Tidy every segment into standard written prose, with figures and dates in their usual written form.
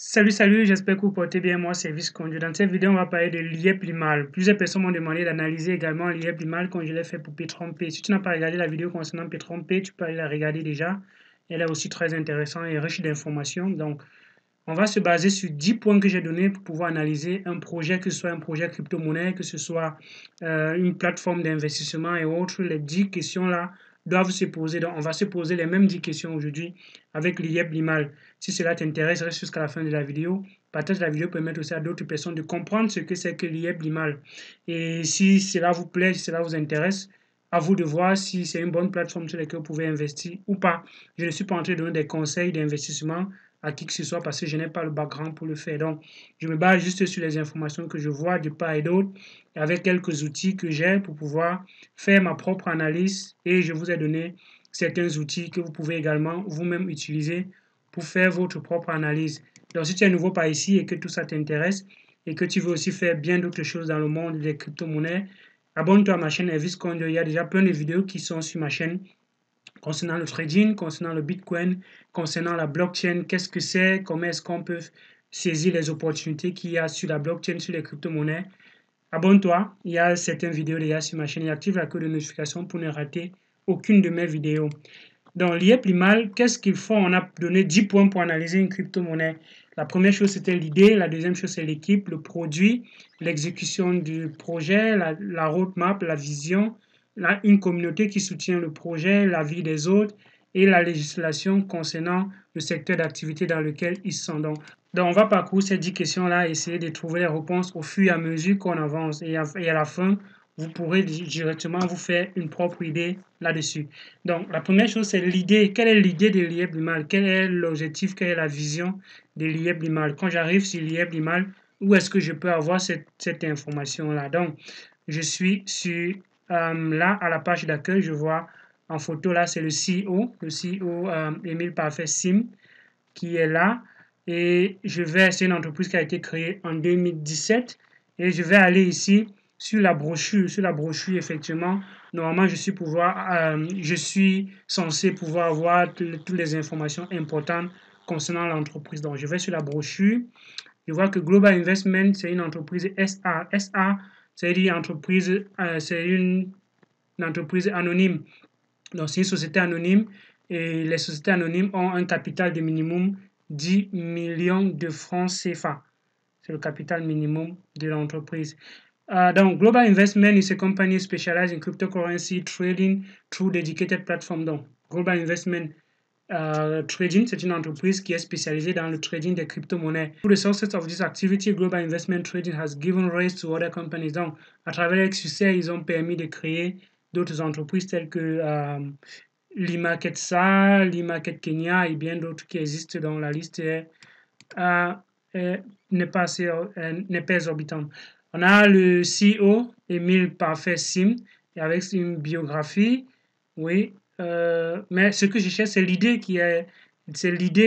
Salut, j'espère que vous portez bien. Moi, c'est Viscondu. Dans cette vidéo, on va parler de l'IEP Limal. Plusieurs personnes m'ont demandé d'analyser également l'IEP Limal quand je l'ai fait pour P30P. Si tu n'as pas regardé la vidéo concernant P30P, tu peux aller la regarder déjà. Elle est aussi très intéressante et riche d'informations. Donc, on va se baser sur 10 points que j'ai donnés pour pouvoir analyser un projet, que ce soit un projet crypto-monnaie, que ce soit une plateforme d'investissement et autres. Les 10 questions-là doivent se poser. Donc, on va se poser les mêmes 10 questions aujourd'hui avec l'IEP Limal. Si cela t'intéresse, reste jusqu'à la fin de la vidéo. Partage la vidéo pour permettre aussi à d'autres personnes de comprendre ce que c'est que l'IEP Limal. Et si cela vous plaît, si cela vous intéresse, à vous de voir si c'est une bonne plateforme sur laquelle vous pouvez investir ou pas. Je ne suis pas en train de donner des conseils d'investissement à qui que ce soit parce que je n'ai pas le background pour le faire. Donc, je me base juste sur les informations que je vois de part et d'autre avec quelques outils que j'ai pour pouvoir faire ma propre analyse et je vous ai donné certains outils que vous pouvez également vous-même utiliser pour faire votre propre analyse. Donc, si tu es nouveau par ici et que tout ça t'intéresse et que tu veux aussi faire bien d'autres choses dans le monde des crypto-monnaies, abonne-toi à ma chaîne Elvis Condo. Il y a déjà plein de vidéos qui sont sur ma chaîne concernant le trading, concernant le Bitcoin, concernant la blockchain, qu'est-ce que c'est, comment est-ce qu'on peut saisir les opportunités qu'il y a sur la blockchain, sur les crypto-monnaies. Abonne-toi, il y a certaines vidéos déjà sur ma chaîne et active la cloche de notification pour ne rater aucune de mes vidéos. Dans l'IEP Limal, qu'est-ce qu'il faut? On a donné 10 points pour analyser une crypto-monnaie. La première chose, c'était l'idée. La deuxième chose, c'est l'équipe, le produit, l'exécution du projet, la roadmap, la vision, une communauté qui soutient le projet, la vie des autres et la législation concernant le secteur d'activité dans lequel ils sont. Donc, on va parcourir ces 10 questions-là et essayer de trouver les réponses au fur et à mesure qu'on avance. Et à la fin, vous pourrez directement vous faire une propre idée là-dessus. Donc, la première chose, c'est l'idée. Quelle est l'idée de l'IEP Limal? Quel est l'objectif? Quelle est la vision de l'IEP Limal? Quand j'arrive sur l'IEP Limal, où est-ce que je peux avoir cette information-là? Donc, je suis sur là, à la page d'accueil, je vois en photo, là, c'est le CEO, Émile Parfait Sim, qui est là. Et c'est une entreprise qui a été créée en 2017. Et je vais aller ici sur la brochure. Sur la brochure, effectivement, normalement, je suis censé pouvoir avoir toutes les informations importantes concernant l'entreprise. Donc, je vais sur la brochure. Je vois que Global Investment, c'est une entreprise SA. SA, c'est-à-dire une entreprise anonyme. Donc, c'est une société anonyme et les sociétés anonymes ont un capital de minimum 10 millions de francs CFA. C'est le capital minimum de l'entreprise. Donc, Global Investment is a company specialized in cryptocurrency trading through dedicated platform. Donc, Global Investment Trading, c'est une entreprise qui est spécialisée dans le trading des crypto-monnaies. Through the success of this activity, Global Investment Trading has given rise to other companies. Donc, à travers leur succès, ils ont permis de créer d'autres entreprises telles que l'e-market SA, l'e-market Kenya et bien d'autres qui existent dans la liste n'est pas exorbitante. On a le CEO, Émile Parfait Sim, et avec une biographie, oui, mais ce que je cherche, c'est l'idée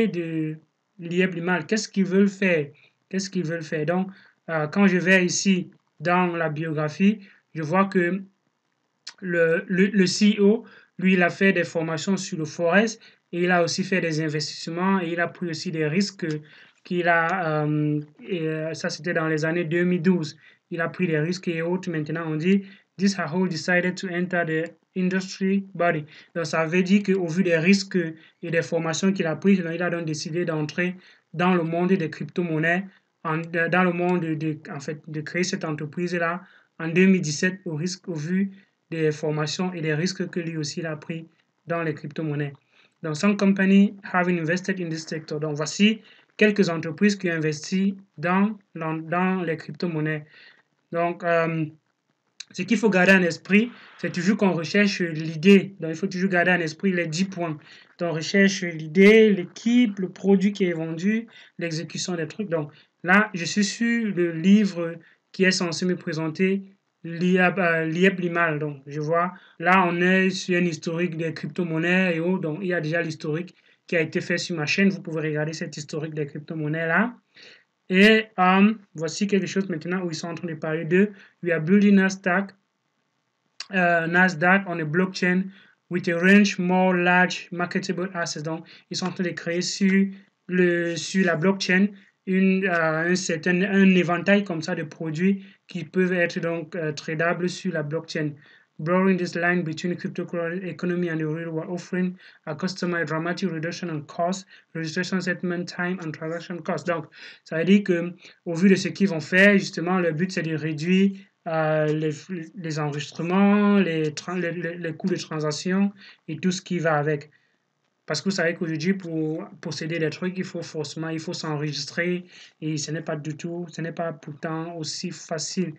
de l'IEP Limal. Qu'est-ce qu'ils veulent faire? Qu'est-ce qu'ils veulent faire? Donc, quand je vais ici dans la biographie, je vois que le CEO, lui, il a fait des formations sur le Forex et il a aussi fait des investissements et il a pris aussi des risques ça c'était dans les années 2012. Il a pris des risques et autres. Maintenant, on dit, this has all decided to enter the industry body. Donc, ça veut dire qu'au vu des risques et des formations qu'il a prises, il a donc décidé d'entrer dans le monde des crypto-monnaies, dans le monde de créer cette entreprise-là en 2017 au vu des formations et des risques que lui aussi il a pris dans les crypto-monnaies. Donc, some companies have invested in this sector. Donc, voici quelques entreprises qui ont investi dans les crypto-monnaies. Donc, ce qu'il faut garder en esprit, c'est toujours qu'on recherche l'idée. Donc, il faut toujours garder en esprit les 10 points. Donc, on recherche l'idée, l'équipe, le produit qui est vendu, l'exécution des trucs. Donc, là, je suis sur le livre qui est censé me présenter l'IEP Limal. Donc, je vois, là, on est sur un historique des crypto-monnaies et autres. Donc, il y a déjà l'historique qui a été fait sur ma chaîne. Vous pouvez regarder cet historique des crypto-monnaies là. Et voici quelque chose maintenant où ils sont en train de parler de we are building Nasdaq on a blockchain with a range more large marketable assets. Donc, ils sont en train de créer sur la blockchain un éventail comme ça de produits qui peuvent être donc tradables sur la blockchain. Blurring this line between cryptocurrency economy and the real world, offering a customer a dramatic reduction in cost, registration settlement time and transaction cost. Donc, ça veut dire que au vu de ce qu'ils vont faire, justement, le but c'est de réduire les enregistrements, les coûts de transaction et tout ce qui va avec. Parce que vous savez qu'aujourd'hui, pour posséder des trucs, il faut s'enregistrer et ce n'est pas pourtant aussi facile.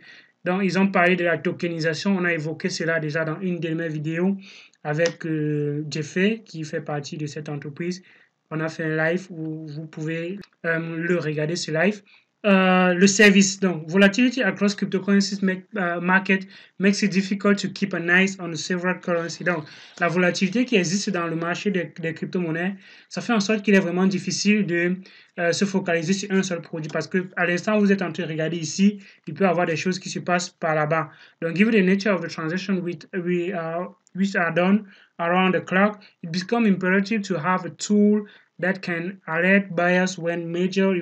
Donc, ils ont parlé de la tokenisation. On a évoqué cela déjà dans une de mes vidéos avec Jeffrey, qui fait partie de cette entreprise. On a fait un live où vous pouvez le regarder, ce live. Le service, donc volatility across cryptocurrencies market makes it difficult to keep an eye on several currencies. Donc la volatilité qui existe dans le marché des crypto-monnaies, ça fait en sorte qu'il est vraiment difficile de se focaliser sur un seul produit parce que à l'instant où vous êtes en train de regarder ici, il peut y avoir des choses qui se passent par là-bas. Donc given the nature of the transaction which are done around the clock, it becomes imperative to have a tool that can alert buyers when major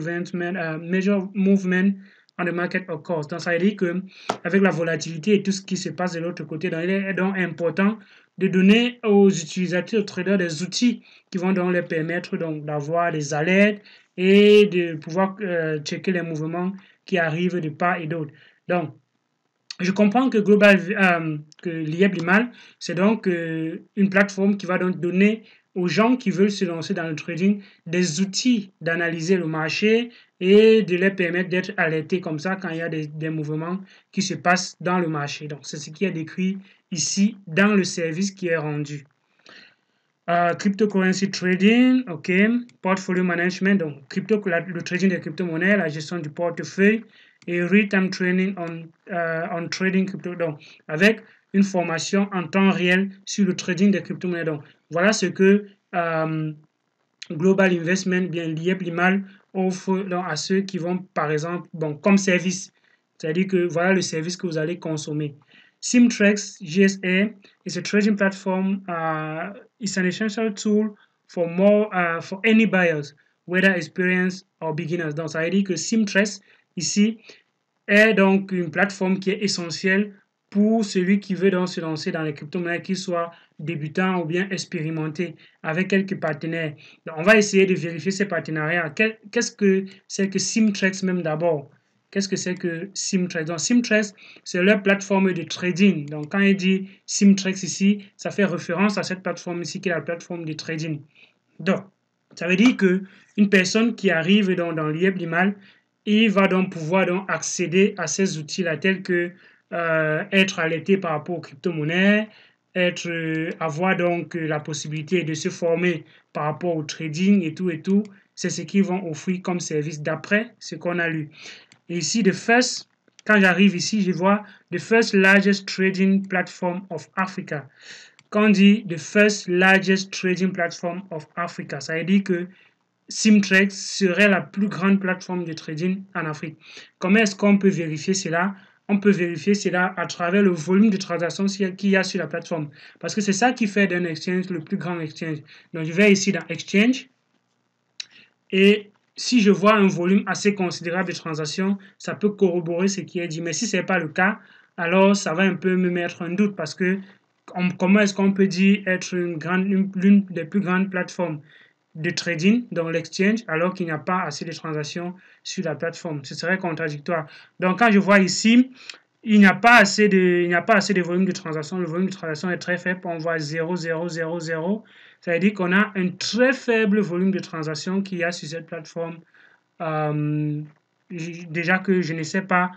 movement on the market occurs. Donc, ça veut dire que avec la volatilité et tout ce qui se passe de l'autre côté, donc, il est donc important de donner aux utilisateurs, aux traders, des outils qui vont donc les permettre donc d'avoir des alertes et de pouvoir checker les mouvements qui arrivent de part et d'autre. Donc, je comprends que que l'IEB Limal, c'est donc une plateforme qui va donc donner aux gens qui veulent se lancer dans le trading des outils d'analyser le marché et de les permettre d'être alertés comme ça quand il y a des mouvements qui se passent dans le marché. Donc, c'est ce qui est décrit ici dans le service qui est rendu. Cryptocurrency trading, ok. Portfolio management, donc le trading des crypto-monnaies, la gestion du portefeuille et real-time training on trading crypto, donc avec une formation en temps réel sur le trading des crypto-monnaies. Donc, voilà ce que Global Investment, bien l'IEB Limal, offre donc, à ceux qui vont, par exemple, bon, comme service. C'est-à-dire que voilà le service que vous allez consommer. Simtrex GSA is a trading platform. It's an essential tool for any buyers, whether experienced or beginners. Donc, ça veut dire que Simtrex, ici, est donc une plateforme qui est essentielle pour celui qui veut donc se lancer dans les crypto-monnaies, qu'il soit débutant ou bien expérimenté, avec quelques partenaires. Donc, on va essayer de vérifier ces partenariats. Qu'est-ce que c'est que Simtrex même d'abord? Qu'est-ce que c'est que Simtrex? Donc, Simtrex, c'est leur plateforme de trading. Donc, quand il dit Simtrex ici, ça fait référence à cette plateforme ici, qui est la plateforme de trading. Donc, ça veut dire qu'une personne qui arrive dans l'IEB Limal, il va donc pouvoir donc accéder à ces outils-là, tels que être alerté par rapport aux crypto-monnaies, avoir donc la possibilité de se former par rapport au trading et tout. C'est ce qu'ils vont offrir comme service d'après ce qu'on a lu. Et ici, quand j'arrive ici, je vois the first largest trading platform of Africa. Quand on dit the first largest trading platform of Africa, ça veut dire que Simtrex serait la plus grande plateforme de trading en Afrique. Comment est-ce qu'on peut vérifier cela? On peut vérifier cela à travers le volume de transactions qu'il y a sur la plateforme. Parce que c'est ça qui fait d'un exchange le plus grand exchange. Donc, je vais ici dans Exchange. Et si je vois un volume assez considérable de transactions, ça peut corroborer ce qui est dit. Mais si ce n'est pas le cas, alors ça va un peu me mettre un doute parce que comment est-ce qu'on peut dire être l'une des plus grandes plateformes de trading dans l'exchange alors qu'il n'y a pas assez de transactions sur la plateforme? Ce serait contradictoire. Donc, quand je vois ici, il n'y a pas assez de volume de transactions. Le volume de transactions est très faible. On voit 0, 0, 0, 0. Ça veut dire qu'on a un très faible volume de transactions qu'il y a sur cette plateforme. Déjà que je ne sais pas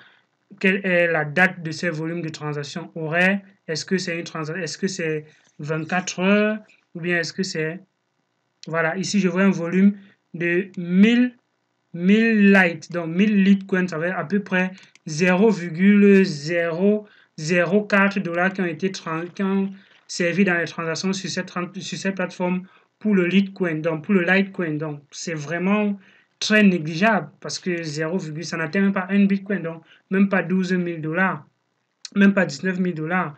quelle est la date de ces volumes de transactions horaires. Est-ce que c'est 24 heures ou bien est-ce que c'est... Voilà, ici je vois un volume de 1000 light, donc 1000 Litecoin, ça va à peu près 0,004 $ qui ont servi dans les transactions sur cette plateforme pour le Litecoin, donc pour le Litecoin. Donc c'est vraiment très négligeable parce que ça n'atteint même pas un Bitcoin, donc même pas 12 000 $, même pas 19 000 $.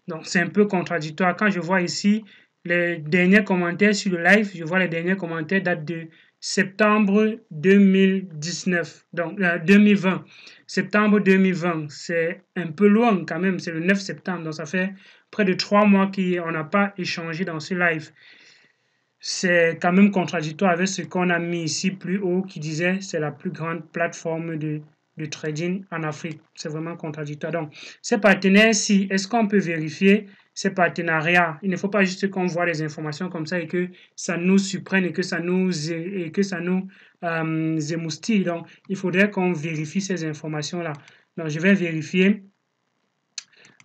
Donc c'est un peu contradictoire. Quand je vois ici les derniers commentaires sur le live, je vois les derniers commentaires datent de septembre 2019, donc 2020. Septembre 2020, c'est un peu loin quand même, c'est le 9 septembre, donc ça fait près de 3 mois qu'on n'a pas échangé dans ce live. C'est quand même contradictoire avec ce qu'on a mis ici plus haut qui disait c'est la plus grande plateforme de trading en Afrique. C'est vraiment contradictoire. Donc, ces partenaires-ci, est-ce qu'on peut vérifier ces partenariats? Il ne faut pas juste qu'on voit les informations comme ça et que ça nous surprenne et que ça nous émoustille. Donc, il faudrait qu'on vérifie ces informations-là. Donc, je vais vérifier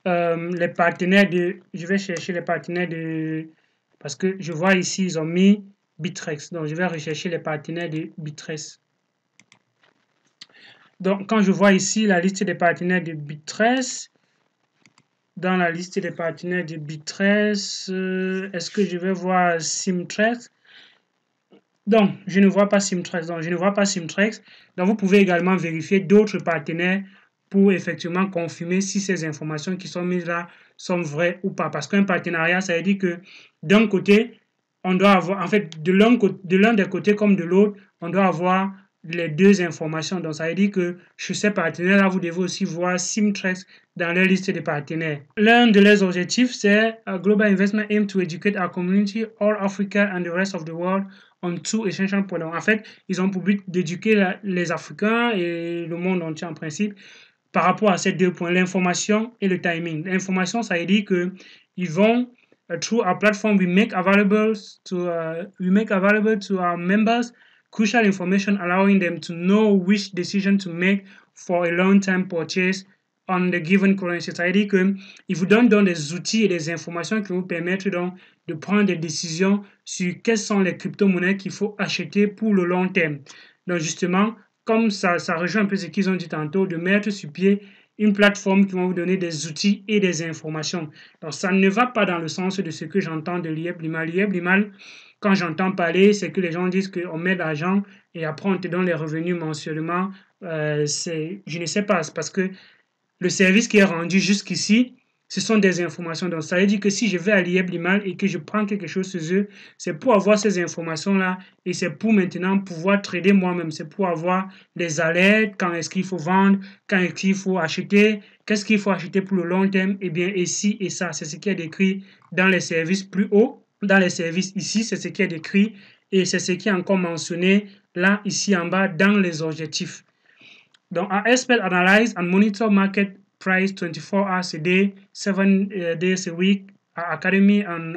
les partenaires je vais chercher les partenaires parce que je vois ici, ils ont mis Bittrex. Donc, je vais rechercher les partenaires de Bittrex. Donc, quand je vois ici la liste des partenaires de Bittrex, dans la liste des partenaires de Bittrex, est-ce que je vais voir Simtrex? Donc, je ne vois pas Simtrex. Donc, vous pouvez également vérifier d'autres partenaires pour effectivement confirmer si ces informations qui sont mises là sont vraies ou pas. Parce qu'un partenariat, ça veut dire que d'un côté, on doit avoir, en fait, de l'un des côtés comme de l'autre, on doit avoir les deux informations. Donc, ça veut dire que chez ces partenaires-là, vous devez aussi voir Simtrex dans leur liste de partenaires. L'un de leurs objectifs, c'est Global Investment aim to educate our community, all Africa and the rest of the world on two essential points. En fait, ils ont pour but d'éduquer les Africains et le monde entier en principe par rapport à ces deux points, l'information et le timing. L'information, ça veut dire que ils vont through our platform, we make available to our members crucial information allowing them to know which decision to make for a long-term purchase on the given currency. C'est-à-dire qu'ils vous donnent donc des outils et des informations qui vous permettent donc de prendre des décisions sur quelles sont les crypto-monnaies qu'il faut acheter pour le long terme. Donc justement, comme ça rejoint un peu ce qu'ils ont dit tantôt, de mettre sur pied une plateforme qui va vous donner des outils et des informations. Donc ça ne va pas dans le sens de ce que j'entends de l'IEP Limal. L'IEP Limal, quand j'entends parler, c'est que les gens disent qu'on met de l'argent et après on te donne les revenus mensuellement. Je ne sais pas, c'est parce que le service qui est rendu jusqu'ici, ce sont des informations. Donc, ça veut dire que si je vais à l'IEP Limal et que je prends quelque chose chez eux, c'est pour avoir ces informations-là et c'est pour maintenant pouvoir trader moi-même. C'est pour avoir des alertes, quand est-ce qu'il faut vendre, quand est-ce qu'il faut acheter, qu'est-ce qu'il faut acheter pour le long terme, et bien, ici et ça. C'est ce qui est décrit dans les services plus hauts. Dans les services ici, c'est ce qui est décrit et c'est ce qui est encore mentionné là, ici en bas, dans les objectifs. Donc, our expert analyze and monitor market price 24 hours a day, 7 days a week. Our academy and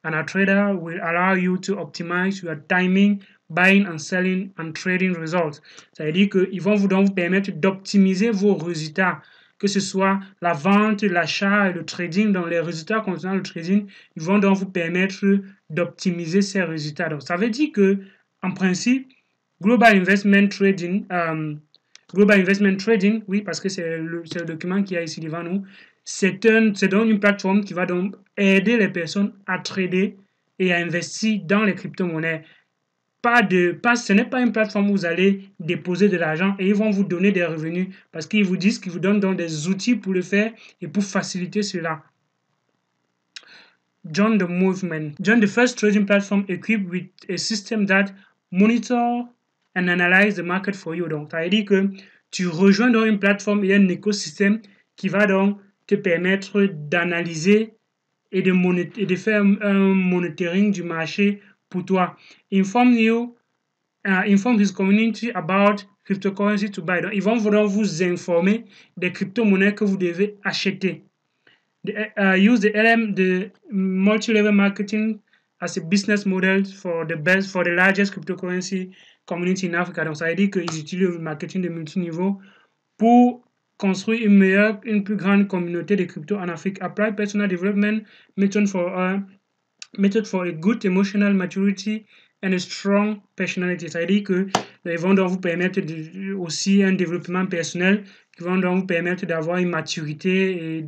our trader will allow you to optimize your timing, buying and selling and trading results. Ça veut dire qu'ils vont donc vous permettre d'optimiser vos résultats, que ce soit la vente, l'achat et le trading. Dans les résultats concernant le trading, ils vont donc vous permettre d'optimiser ces résultats. Donc, ça veut dire que, en principe, Global Investment Trading, oui, parce que c'est le document qu'il y a ici devant nous. C'est donc une plateforme qui va donc aider les personnes à trader et à investir dans les crypto-monnaies. Ce n'est pas une plateforme où vous allez déposer de l'argent et ils vont vous donner des revenus parce qu'ils vous disent qu'ils vous donnent donc des outils pour le faire et pour faciliter cela. Join the movement. Join the first trading platform equipped with a system that monitor and analyze the market for you. Donc, ça veut dire que tu rejoins dans une plateforme et un écosystème qui va donc te permettre d'analyser et de faire un monitoring du marché pour toi. Inform his community about cryptocurrency to buy. Donc, ils vont vous informer des crypto-monnaies que vous devez acheter. Use the multi-level marketing as a business model for the largest cryptocurrency community in Africa. Donc, ça veut dire qu'ils utilisent le marketing de multiniveau pour construire une plus grande communauté de crypto en Afrique. Apply personal development method for a good emotional maturity and a strong personality. Ça veut dire qu'ils vont donc vous permettre aussi un développement personnel qui vont donc vous permettre d'avoir une maturité et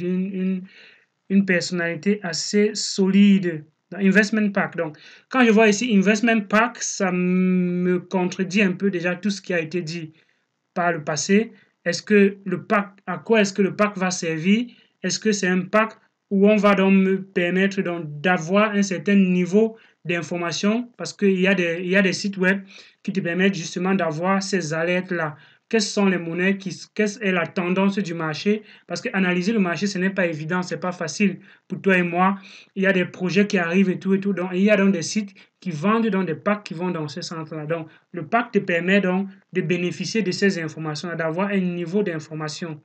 une personnalité assez solide. Investment Pack. Donc, quand je vois ici Investment Pack, ça me contredit un peu déjà tout ce qui a été dit par le passé. Est-ce que le pack, à quoi est-ce que le pack va servir? Est-ce que c'est un pack où on va donc me permettre d'avoir un certain niveau d'information, parce qu'il y a des sites web qui te permettent justement d'avoir ces alertes-là. Quelles sont les monnaies, quelle est la tendance du marché? Parce qu'analyser le marché, ce n'est pas évident, c'est pas facile pour toi et moi. Il y a des projets qui arrivent et tout. Donc, il y a donc des sites qui vendent dans des packs qui vont dans ce sens-là. Donc, le pack te permet donc de bénéficier de ces informations, d'avoir un niveau d'information.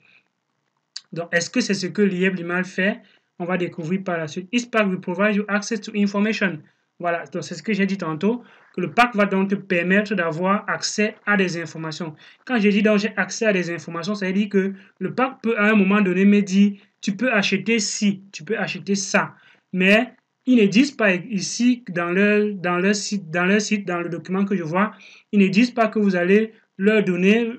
Donc, est-ce que c'est ce que l'IEB-LIMAL fait? On va découvrir par la suite. Each pack will provide you access to information. Voilà, donc c'est ce que j'ai dit tantôt, que le pack va donc te permettre d'avoir accès à des informations. Quand j'ai dit donc j'ai accès à des informations, ça veut dire que le pack peut à un moment donné me dire, tu peux acheter ci, tu peux acheter ça. Mais ils ne disent pas ici, dans leur site, dans le document que je vois, ils ne disent pas que vous allez leur donner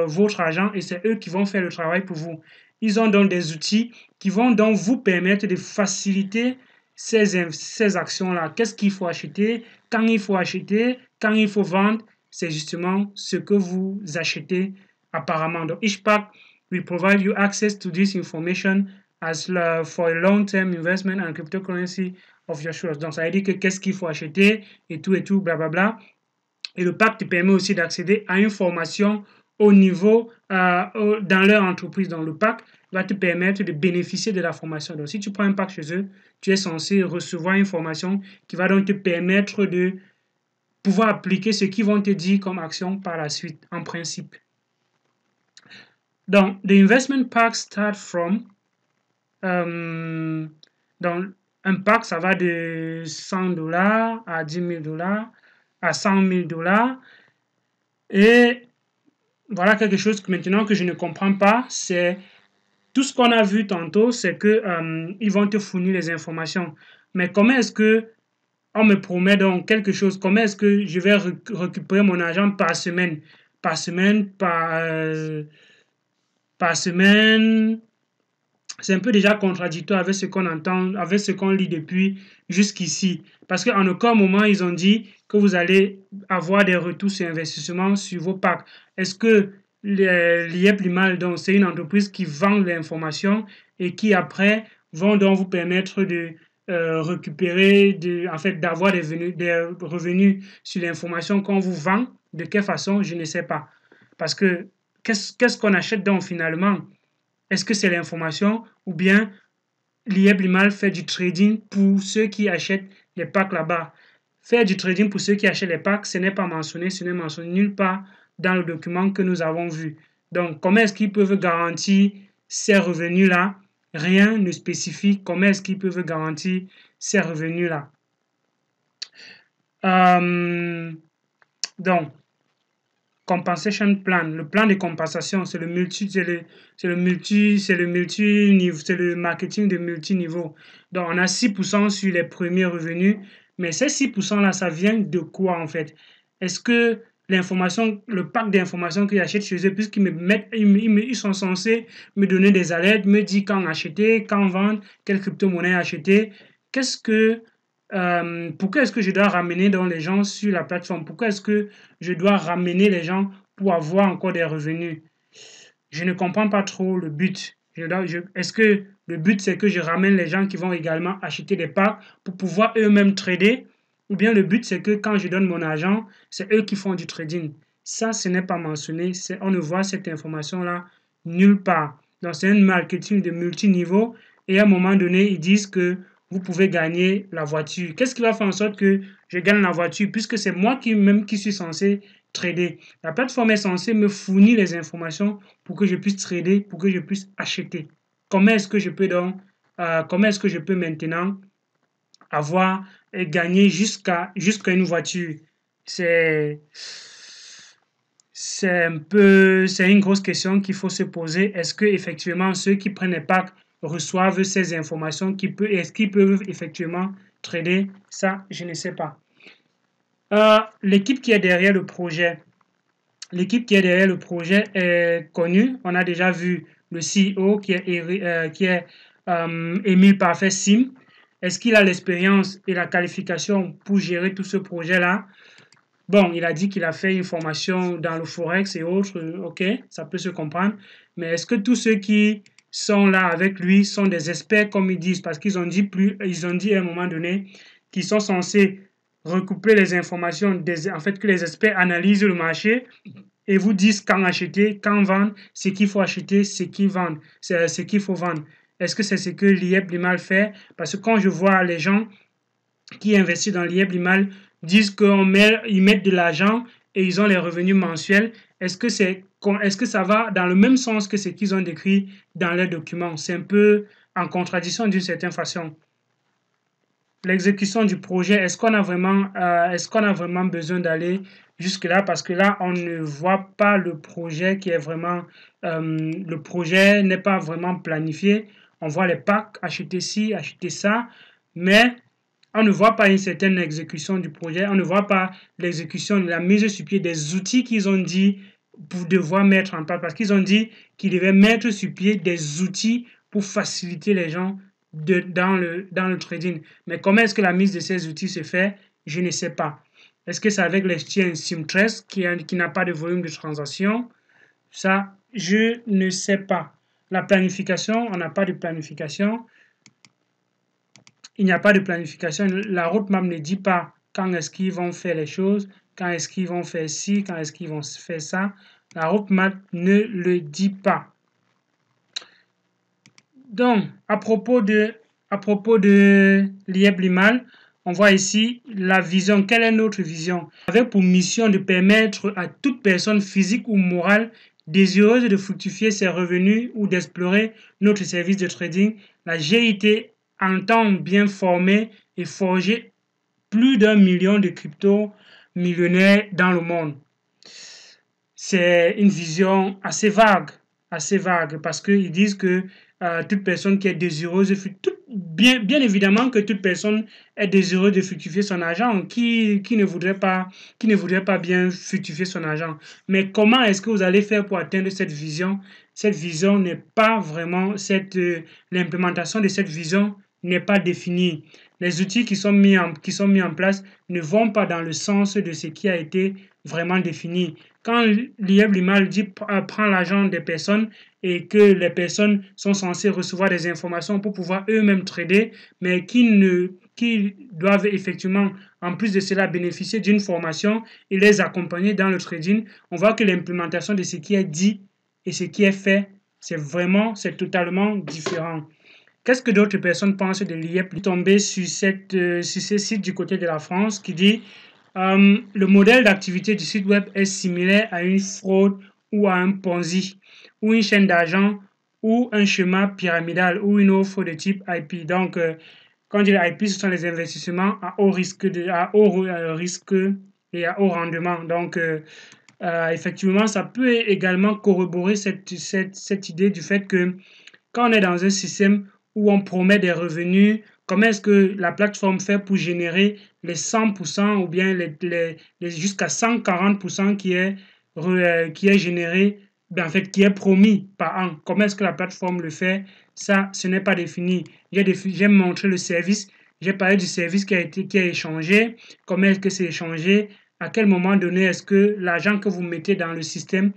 votre argent et c'est eux qui vont faire le travail pour vous. Ils ont donc des outils qui vont donc vous permettre de faciliter ces actions-là. Qu'est-ce qu'il faut acheter, quand il faut acheter, quand il faut vendre, c'est justement ce que vous achetez apparemment. Donc, each pack will provide you access to this information as for a long-term investment and cryptocurrency of your choice. Donc, ça veut dire que qu'est-ce qu'il faut acheter et tout, blablabla. Et le pack te permet aussi d'accéder à une formation au niveau dans leur entreprise. Donc, le pack va te permettre de bénéficier de la formation. Donc, si tu prends un pack chez eux, tu es censé recevoir une formation qui va donc te permettre de pouvoir appliquer ce qu'ils vont te dire comme action par la suite, en principe. Donc, the investment pack start from donc, un pack, ça va de $100 à $10,000 à $100,000. Et voilà quelque chose que maintenant que je ne comprends pas, c'est tout ce qu'on a vu tantôt, c'est que ils vont te fournir les informations. Mais comment est-ce que on me promet donc quelque chose? Comment est-ce que je vais récupérer mon argent par semaine? Par semaine, par semaine, c'est un peu déjà contradictoire avec ce qu'on entend, avec ce qu'on lit depuis jusqu'ici. Parce qu'en aucun moment, ils ont dit que vous allez avoir des retours sur investissement sur vos packs. Est-ce que l'IEB-LIMAL, donc c'est une entreprise qui vend l'information et qui après vont donc vous permettre de récupérer, en fait, d'avoir des revenus sur l'information qu'on vous vend? De quelle façon? Je ne sais pas. Parce que qu'est-ce qu'on achète donc finalement? Est-ce que c'est l'information ou bien l'IEB-LIMAL fait du trading pour ceux qui achètent les packs là-bas? Faire du trading pour ceux qui achètent les packs, ce n'est pas mentionné, ce n'est mentionné nulle part dans le document que nous avons vu. Donc, comment est-ce qu'ils peuvent garantir ces revenus-là? Rien ne spécifie comment est-ce qu'ils peuvent garantir ces revenus-là. Donc, compensation plan, le plan de compensation, c'est le marketing de multiniveau. Donc, on a 6% sur les premiers revenus, mais ces 6%-là, ça vient de quoi en fait? Est-ce que l'information, le pack d'informations qu'ils achètent chez eux, puisqu'ils me mettent, ils sont censés me donner des alertes, me dire quand acheter, quand vendre, quelle crypto-monnaie acheter, pourquoi est-ce que je dois ramener donc les gens sur la plateforme? Pourquoi est-ce que je dois ramener les gens pour avoir encore des revenus? Je ne comprends pas trop le but. Est-ce que le but, c'est que je ramène les gens qui vont également acheter des packs pour pouvoir eux-mêmes trader? Ou bien le but, c'est que quand je donne mon argent, c'est eux qui font du trading? Ça, ce n'est pas mentionné. On ne voit cette information-là nulle part. Donc, c'est un marketing de multiniveau. Et à un moment donné, ils disent que vous pouvez gagner la voiture. Qu'est-ce qui va faire en sorte que je gagne la voiture puisque c'est moi qui suis censé trader? La plateforme est censée me fournir les informations pour que je puisse trader, pour que je puisse acheter. Comment est-ce que je peux maintenant avoir et gagner jusqu'à une voiture? C'est une grosse question qu'il faut se poser. Est-ce que effectivement ceux qui prennent les packs reçoivent ces informations? Est-ce qu'ils peuvent effectivement trader? Ça, je ne sais pas. L'équipe qui est derrière le projet. L'équipe qui est derrière le projet est connue. On a déjà vu le CEO qui est Émile Parfait Sim. Est-ce qu'il a l'expérience et la qualification pour gérer tout ce projet-là? Bon, il a dit qu'il a fait une formation dans le Forex et autres. Ok, ça peut se comprendre. Mais est-ce que tous ceux qui sont là avec lui, sont des experts comme ils disent, parce qu'ils ont dit à un moment donné qu'ils sont censés recouper les informations, en fait que les experts analysent le marché et vous disent quand acheter, quand vendre, ce qu'il faut acheter, ce qu'il faut vendre. Est-ce que c'est ce que l'IEP Limal fait? Parce que quand je vois les gens qui investissent dans l'IEP Limal disent qu'ils mettent de l'argent et ils ont les revenus mensuels, est-ce que ça va dans le même sens que ce qu'ils ont décrit dans leurs documents? C'est un peu en contradiction d'une certaine façon. L'exécution du projet, est-ce qu'on a vraiment besoin d'aller jusque-là? Parce que là, on ne voit pas le projet qui est vraiment... le projet n'est pas vraiment planifié. On voit les packs, acheter ci, acheter ça, mais on ne voit pas une certaine exécution du projet. On ne voit pas l'exécution, la mise sur pied des outils qu'ils ont dit pour devoir mettre en place. Parce qu'ils ont dit qu'ils devaient mettre sur pied des outils pour faciliter les gens dans le trading. Mais comment est-ce que la mise de ces outils se fait? Je ne sais pas. Est-ce que c'est avec l'exchange Simtrust qui n'a pas de volume de transaction? Ça, je ne sais pas. La planification, on n'a pas de planification. Il n'y a pas de planification. La roadmap ne dit pas quand est-ce qu'ils vont faire les choses, quand est-ce qu'ils vont faire ci, quand est-ce qu'ils vont faire ça. La roadmap ne le dit pas. Donc, à propos de l'IEP Limal, on voit ici la vision. Quelle est notre vision? Avec pour mission de permettre à toute personne physique ou morale désireuse de fructifier ses revenus ou d'explorer notre service de trading, la GIT entend bien former et forger plus d'1 million de crypto-millionnaires dans le monde. C'est une vision assez vague parce qu'ils disent que toute personne qui est désireuse, bien évidemment que toute personne est désireuse de fructifier son argent, qui ne voudrait pas bien fructifier son argent. Mais comment est-ce que vous allez faire pour atteindre cette vision? Cette vision n'est pas vraiment, l'implémentation de cette vision n'est pas définie. Les outils qui sont mis en place ne vont pas dans le sens de ce qui a été vraiment défini. Quand l'IEP Limal dit prend l'argent des personnes et que les personnes sont censées recevoir des informations pour pouvoir eux-mêmes trader, mais qui doivent effectivement, en plus de cela, bénéficier d'une formation et les accompagner dans le trading, on voit que l'implémentation de ce qui est dit et ce qui est fait, c'est totalement différent. Qu'est-ce que d'autres personnes pensent de l'IEP? Tombé sur ce site du côté de la France qui dit le modèle d'activité du site web est similaire à une fraude ou à un Ponzi ou une chaîne d'argent ou un schéma pyramidal ou une offre de type IP. Donc, quand on dit IP, ce sont les investissements à haut risque et à haut rendement. Donc, effectivement, ça peut également corroborer cette idée du fait que quand on est dans un système où on promet des revenus, comment est-ce que la plateforme fait pour générer les 100% ou bien jusqu'à 140% qui est généré, en fait, qui est promis par an? Comment est-ce que la plateforme le fait? Ça, ce n'est pas défini. J'ai montré le service, j'ai parlé du service qui a échangé, comment est-ce que c'est échangé, à quel moment donné est-ce que l'argent que vous mettez dans le système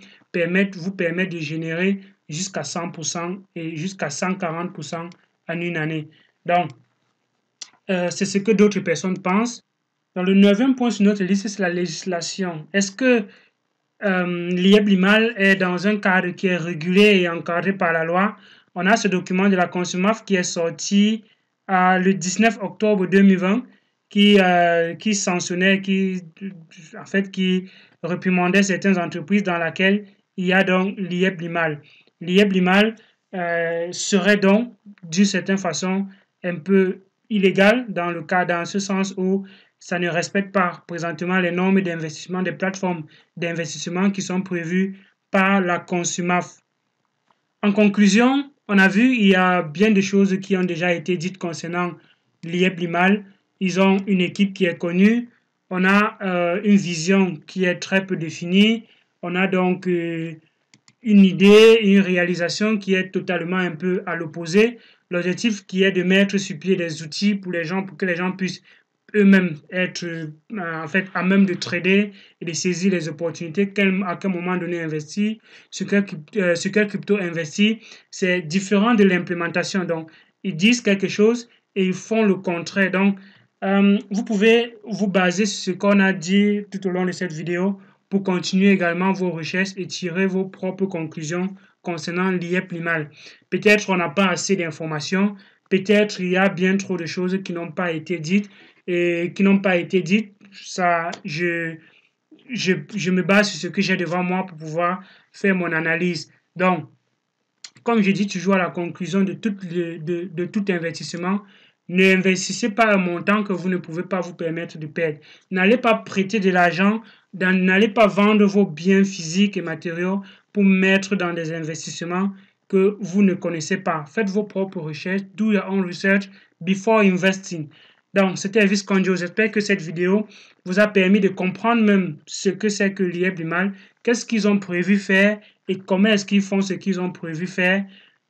vous permet de générer jusqu'à 100% et jusqu'à 140% en une année. Donc, c'est ce que d'autres personnes pensent. Dans le 9e point sur notre liste, c'est la législation. Est-ce que l'IEP Limal est dans un cadre qui est régulé et encadré par la loi? On a ce document de la Consumaf qui est sorti le 19 octobre 2020 qui sanctionnait, qui réprimandait certaines entreprises dans laquelle il y a donc l'IEP Limal. L'IEP Limal serait donc d'une certaine façon un peu illégal dans ce sens où ça ne respecte pas présentement les normes d'investissement des plateformes d'investissement qui sont prévues par la Consumaf. En conclusion, on a vu il y a bien des choses qui ont déjà été dites concernant l'IEP Limal. Ils ont une équipe qui est connue. On a une vision qui est très peu définie. On a donc une idée, une réalisation qui est totalement un peu à l'opposé. L'objectif qui est de mettre sur pied des outils pour que les gens puissent eux-mêmes être en fait à même de trader et de saisir les opportunités, à quel moment donné investir, ce que crypto investit, c'est différent de l'implémentation. Donc, ils disent quelque chose et ils font le contraire. Donc, vous pouvez vous baser sur ce qu'on a dit tout au long de cette vidéo pour continuer également vos recherches et tirer vos propres conclusions concernant l'IEP Limal. Peut-être on n'a pas assez d'informations, peut-être il y a bien trop de choses qui n'ont pas été dites et qui n'ont pas été dites. Ça, je me base sur ce que j'ai devant moi pour pouvoir faire mon analyse. Donc, comme je dis toujours à la conclusion de tout investissement, ne investissez pas un montant que vous ne pouvez pas vous permettre de perdre. N'allez pas prêter de l'argent, n'allez pas vendre vos biens physiques et matériaux pour mettre dans des investissements que vous ne connaissez pas. Faites vos propres recherches, do your own research before investing. Donc, c'était Elvis Conjo. J'espère que cette vidéo vous a permis de comprendre même ce que c'est que l'IEP Limal, qu'est-ce qu'ils ont prévu faire et comment est-ce qu'ils font ce qu'ils ont prévu faire.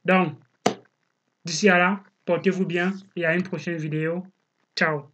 Donc, d'ici à là, portez-vous bien et à une prochaine vidéo. Ciao.